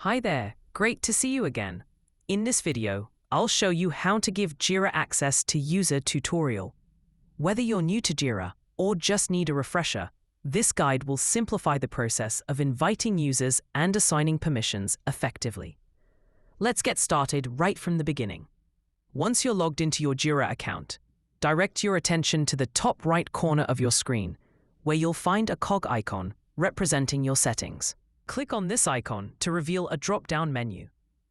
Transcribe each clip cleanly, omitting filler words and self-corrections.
Hi there, great to see you again. In this video, I'll show you how to give Jira access to user tutorial. Whether you're new to Jira or just need a refresher, this guide will simplify the process of inviting users and assigning permissions effectively. Let's get started right from the beginning. Once you're logged into your Jira account, direct your attention to the top right corner of your screen, where you'll find a cog icon representing your settings. Click on this icon to reveal a drop-down menu.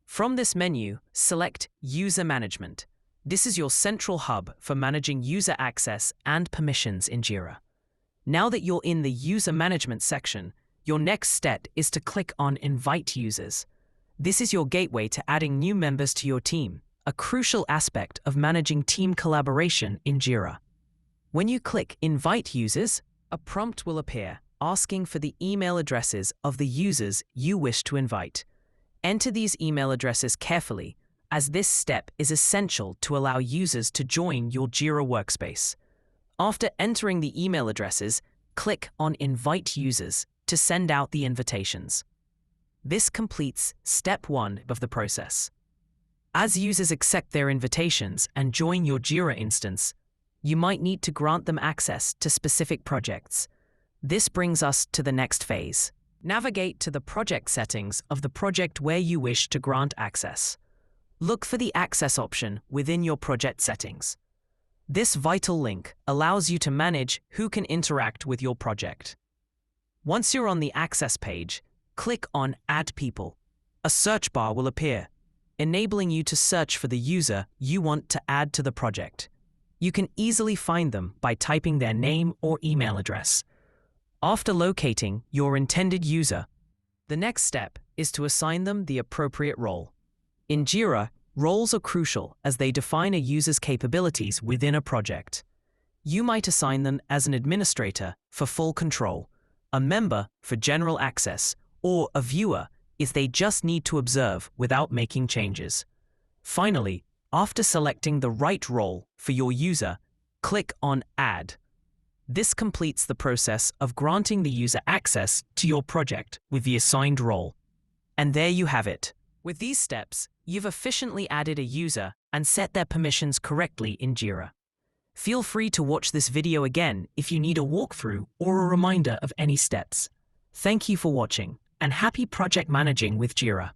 From this menu, select User Management. This is your central hub for managing user access and permissions in Jira. Now that you're in the User Management section, your next step is to click on Invite Users. This is your gateway to adding new members to your team, a crucial aspect of managing team collaboration in Jira. When you click Invite Users, a prompt will appear asking for the email addresses of the users you wish to invite. Enter these email addresses carefully, as this step is essential to allow users to join your Jira workspace. After entering the email addresses, click on Invite Users to send out the invitations. This completes step 1 of the process. As users accept their invitations and join your Jira instance, you might need to grant them access to specific projects. This brings us to the next phase. Navigate to the project settings of the project where you wish to grant access. Look for the access option within your project settings. This vital link allows you to manage who can interact with your project. Once you're on the access page, click on Add People. A search bar will appear, enabling you to search for the user you want to add to the project. You can easily find them by typing their name or email address. After locating your intended user, the next step is to assign them the appropriate role. In Jira, roles are crucial as they define a user's capabilities within a project. You might assign them as an administrator for full control, a member for general access, or a viewer if they just need to observe without making changes. Finally, after selecting the right role for your user, click on Add. This completes the process of granting the user access to your project with the assigned role. And there you have it. With these steps, you've efficiently added a user and set their permissions correctly in Jira. Feel free to watch this video again if you need a walkthrough or a reminder of any steps. Thank you for watching, and happy project managing with Jira.